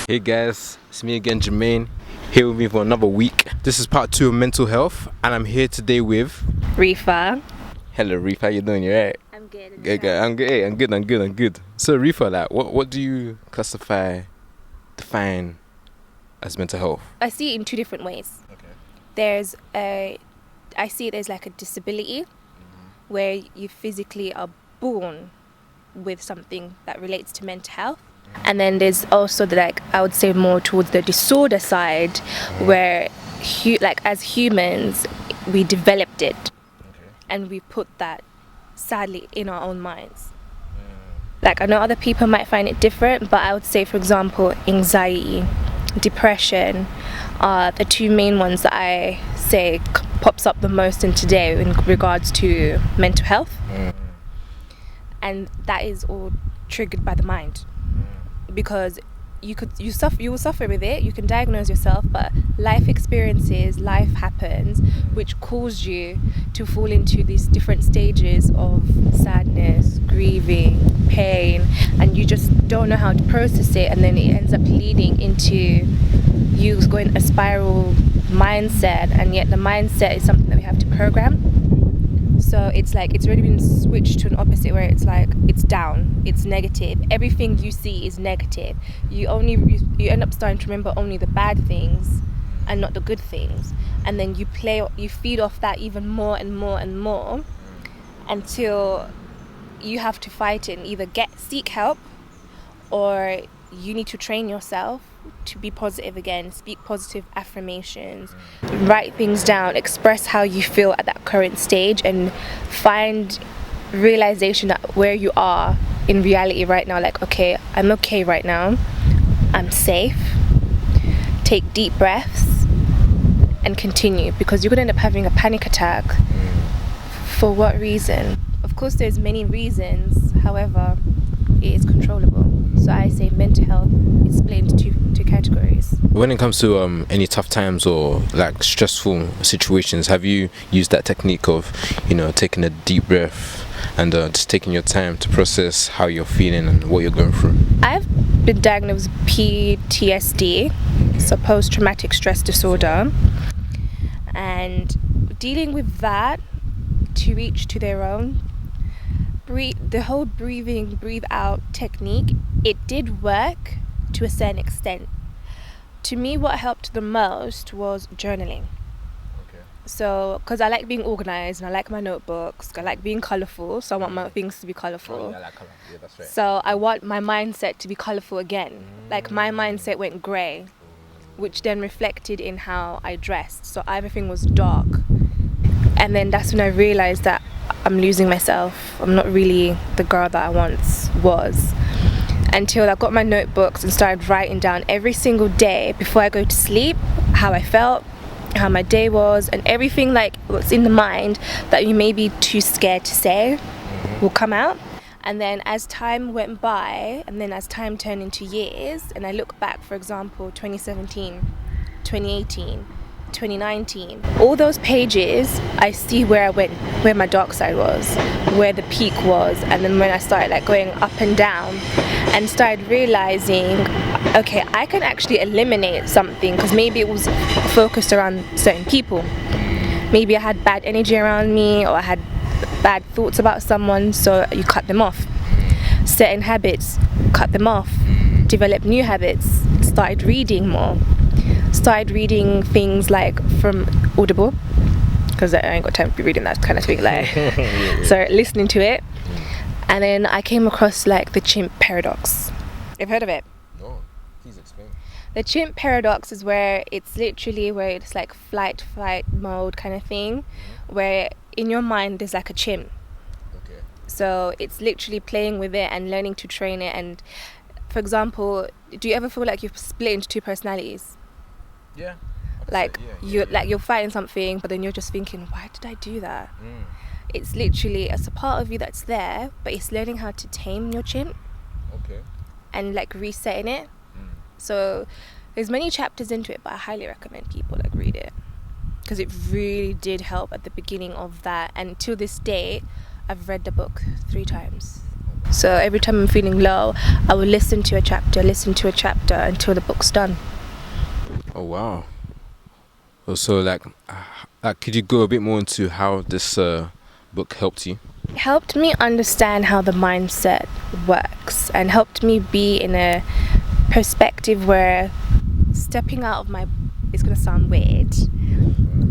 Hey guys, it's me again, Jermaine, here with me for another week. This is part 2 of mental health, and I'm here today with Rifa. Hello Reef, how you doing? You alright? I'm good. Good. I'm good. Hey, I'm good. So Reefa, like, what do you define as mental health? I see it in two different ways. Okay. I see it as like a disability, where you physically are born with something that relates to mental health. And then there's also I would say more towards the disorder side, where as humans we developed it, and we put that sadly in our own minds. Like, I know other people might find it different, but I would say, for example, anxiety, depression are the two main ones that I say pops up the most in today in regards to mental health. And that is all triggered by the mind, because you will suffer with it. You can diagnose yourself, but life experiences, life happens, which cause you to fall into these different stages of sadness, grieving, pain, and you just don't know how to process it, and then it ends up leading into you going a spiral mindset, and yet the mindset is something that we have to program. So it's already been switched to an opposite, where it's down, it's negative. Everything you see is negative. You end up starting to remember only the bad things and not the good things. And then you feed off that even more and more and more, until you have to fight it and either seek help, or you need to train yourself to be positive again, speak positive affirmations, write things down, express how you feel at that current stage, and find realization that where you are in reality right now, like, okay, I'm okay right now, I'm safe. Take deep breaths and continue, because you're going to end up having a panic attack. For what reason? Of course, there's many reasons, however, it is controllable. So I say mental health is split into two categories. When it comes to any tough times or like stressful situations, have you used that technique of, taking a deep breath and just taking your time to process how you're feeling and what you're going through? I've been diagnosed with PTSD, so post-traumatic stress disorder, and dealing with that, to each to their own. The whole breathe out technique, it did work to a certain extent. To me, what helped the most was journaling. So, because I like being organized and I like my notebooks, I like being colorful, so I want my things to be colorful. I like color. Yeah, that's right. So I want my mindset to be colorful again. Like, my mindset went gray, which then reflected in how I dressed. So everything was dark. And then that's when I realized that I'm losing myself. I'm not really the girl that I once was. Until I got my notebooks and started writing down every single day before I go to sleep how I felt, how my day was, and everything like what's in the mind that you may be too scared to say will come out. And then as time went by, and then as time turned into years, and I look back, for example, 2017, 2018, 2019, all those pages, I see where I went, where my dark side was, where the peak was, and then when I started going up and down, and started realizing, okay, I can actually eliminate something, because maybe it was focused around certain people. Maybe I had bad energy around me, or I had bad thoughts about someone, so you cut them off. Certain habits, cut them off. Develop new habits. Started reading more. Started reading things like from Audible, because I ain't got time to be reading that kind of thing. So listening to it, and then I came across the Chimp Paradox. You've heard of it? No, please explain. The Chimp Paradox is where it's like flight mode kind of thing, where in your mind there's like a chimp. Okay. So it's literally playing with it and learning to train it. And for example, do you ever feel like you've split into two personalities? Yeah. You're fighting something, but then you're just thinking, why did I do that? It's literally, it's a part of you that's there, but it's learning how to tame your chimp. Okay. And resetting it. So there's many chapters into it, but I highly recommend people read it, because it really did help at the beginning of that. And to this day, I've read the book 3 times. So every time I'm feeling low, I will listen to a chapter until the book's done. Oh wow. So like could you go a bit more into how this book helped you? It helped me understand how the mindset works and helped me be in a perspective where stepping out of it's going to sound weird,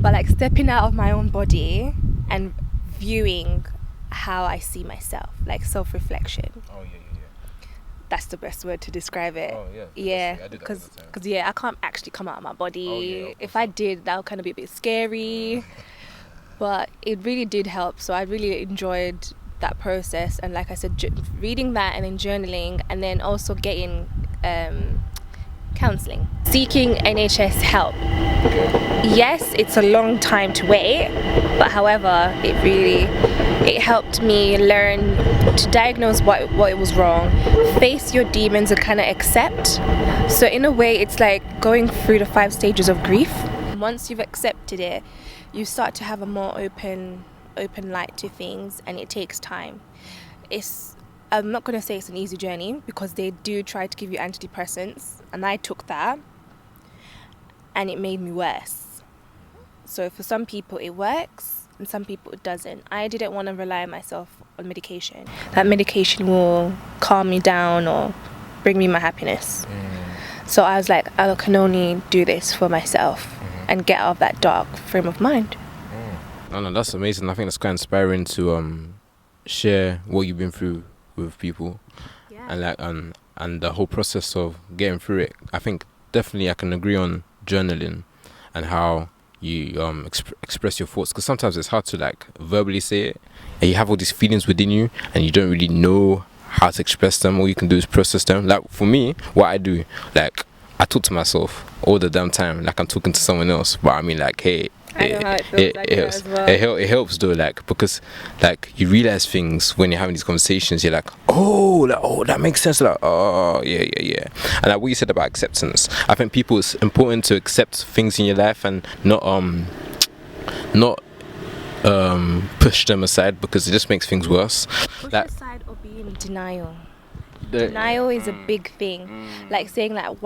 but like stepping out of my own body and viewing how I see myself, like self-reflection. Oh yeah. That's the best word to describe it. Oh yeah. Yeah, because I can't actually come out of my body. Oh, yeah, if I did, that would kind of be a bit scary. But it really did help. So I really enjoyed that process. And like I said, reading that and then journaling, and then also getting counselling, seeking NHS help. Yes, it's a long time to wait, but however, it helped me learn to diagnose what was wrong, face your demons and kind of accept. So in a way, it's like going through the 5 stages of grief. Once you've accepted it, you start to have a more open light to things, and it takes time. I'm not going to say it's an easy journey, because they do try to give you antidepressants, and I took that and it made me worse. So for some people it works and some people it doesn't. I didn't want to rely on myself on medication. That medication will calm me down or bring me my happiness. So I was like, I can only do this for myself and get out of that dark frame of mind. No, that's amazing. I think that's quite inspiring to share what you've been through with people. And like and the whole process of getting through it. I think definitely I can agree on journaling and how you express your thoughts, because sometimes it's hard to like verbally say it, and you have all these feelings within you and you don't really know how to express them. All you can do is process them. Like for me, what I do, like I talk to myself all the damn time like I'm talking to someone else, but I mean like, hey, I know how it feels like that as well. It helps though, like, because like you realize things when you're having these conversations. You're like, oh, that makes sense. Like, oh, yeah. And like what you said about acceptance, I think it's important to accept things in your life and not push them aside, because it just makes things worse. Push aside or be in denial. Denial is a big thing. Like saying like,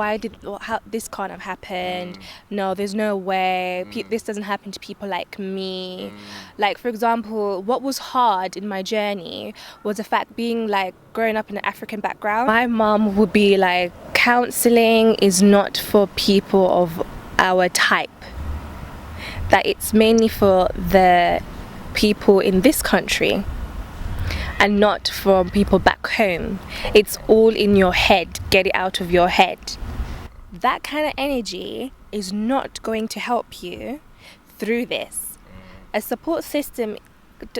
how this can't have happened. No, there's no way. This doesn't happen to people like me. Like for example, what was hard in my journey was the fact being like growing up in an African background. My mom would be like, counselling is not for people of our type. That it's mainly for the people in this country and not from people back home. It's all in your head. Get it out of your head. That kind of energy is not going to help you through this. A support system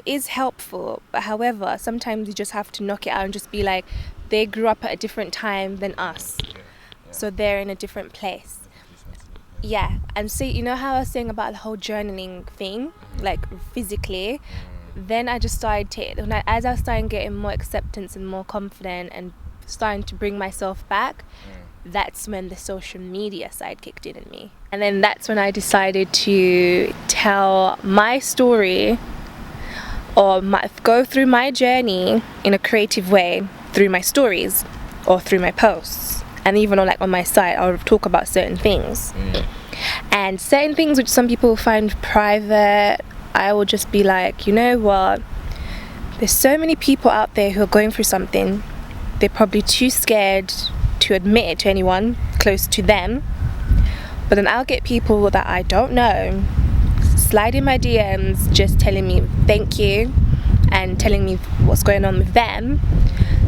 is helpful, but however, sometimes you just have to knock it out and just be like, they grew up at a different time than us, so they're in a different place. Yeah, and see, you know how I was saying about the whole journaling thing, like physically. Then I just started as I was starting getting more acceptance and more confident and starting to bring myself back, that's when the social media side kicked in me. And then that's when I decided to tell my story or go through my journey in a creative way through my stories or through my posts. And even on my site, I'll talk about certain things. And certain things which some people find private, I will just be like, you know what, there's so many people out there who are going through something. They're probably too scared to admit it to anyone close to them. But then I'll get people that I don't know slide in my DMs just telling me thank you and telling me what's going on with them,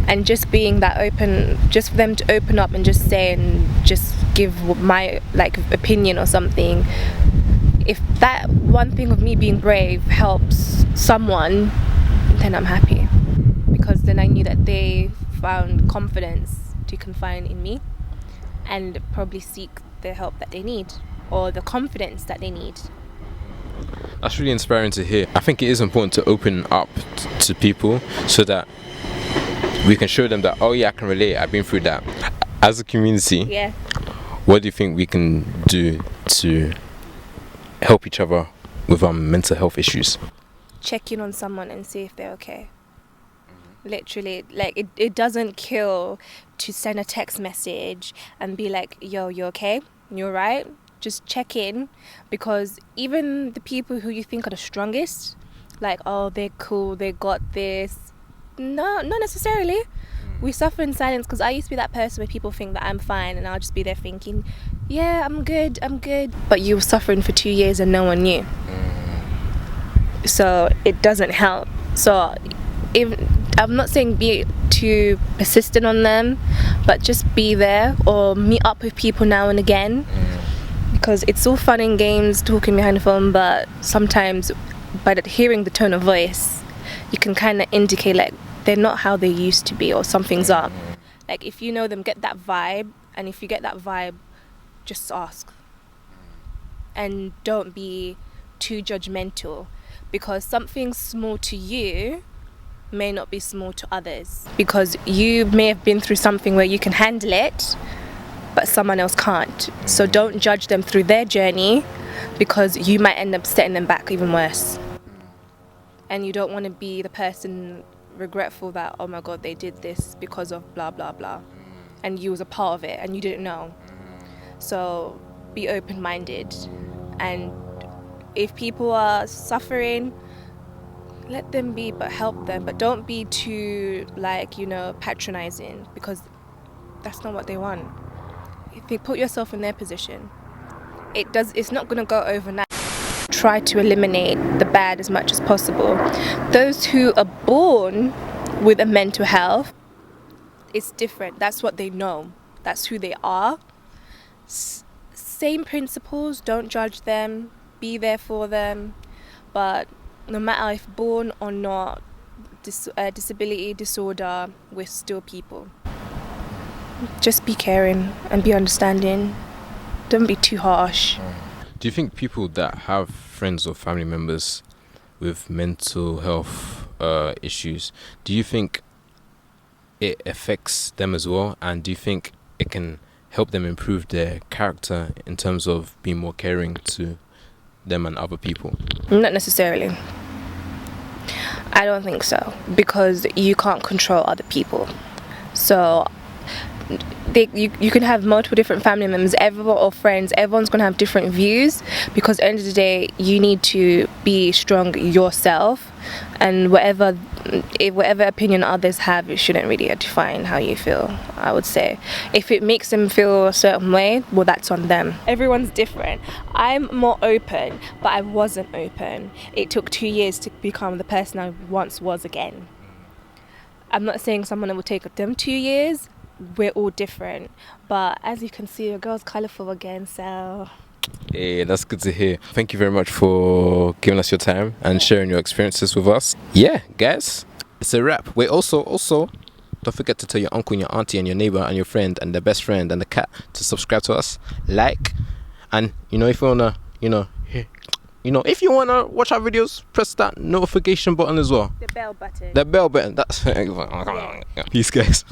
and just being that open, just for them to open up and just say and just give my opinion or something. If that one thing of me being brave helps someone, then I'm happy, because then I knew that they found confidence to confide in me and probably seek the help that they need or the confidence that they need. That's really inspiring to hear. I think it is important to open up to people so that we can show them that, oh yeah, I can relate, I've been through that. As a community, what do you think we can do to help each other with mental health issues? Check in on someone and see if they're okay. Literally, like it doesn't kill to send a text message and be like, yo, you okay? You alright? Just check in, because even the people who you think are the strongest, like, oh, they're cool, they got this. No, not necessarily. We suffer in silence, because I used to be that person where people think that I'm fine and I'll just be there thinking, yeah, I'm good. But you were suffering for 2 years and no one knew. So it doesn't help. So I'm not saying be too persistent on them, but just be there or meet up with people now and again, because it's all fun and games talking behind the phone, but sometimes by hearing the tone of voice, you can kind of indicate like they're not how they used to be, or something's up. Like if you know them, get that vibe, and if you get that vibe, just ask. And don't be too judgmental, because something small to you may not be small to others, because you may have been through something where you can handle it but someone else can't. So don't judge them through their journey, because you might end up setting them back even worse. And you don't want to be the person regretful that, oh my god, they did this because of blah blah blah, and you was a part of it and you didn't know. So be open-minded, and if people are suffering, let them be, but help them. But don't be too, like, patronizing, because that's not what they want. If you put yourself in their position, it's not going to go overnight. Try to eliminate the bad as much as possible. Those who are born with a mental health, it's different. That's what they know. That's who they are. Same principles. Don't judge them. Be there for them. But no matter if born or not, disability, disorder, we're still people. Just be caring and be understanding. Don't be too harsh. Do you think people that have friends or family members with mental health issues, do you think it affects them as well? And do you think it can help them improve their character in terms of being more caring to them and other people? Not necessarily. I don't think so, because you can't control other people. So you can have multiple different family members, everyone, or friends. Everyone's going to have different views, because at the end of the day, you need to be strong yourself, and whatever opinion others have, it shouldn't really define how you feel. I would say if it makes them feel a certain way, well, that's on them. Everyone's different. I'm more open, but I wasn't open. It took 2 years to become the person I once was again. I'm not saying someone will take them 2 years. We're all different, but as you can see, your girl's colourful again, so Hey, that's good to hear. Thank you very much for giving us your time and sharing your experiences with us. Yeah, guys, it's a wrap. Wait, also, don't forget to tell your uncle and your auntie and your neighbor and your friend and their best friend and the cat to subscribe to us, like, and if you wanna, if you wanna watch our videos, press that notification button as well. the bell button. The bell button. That's peace, guys.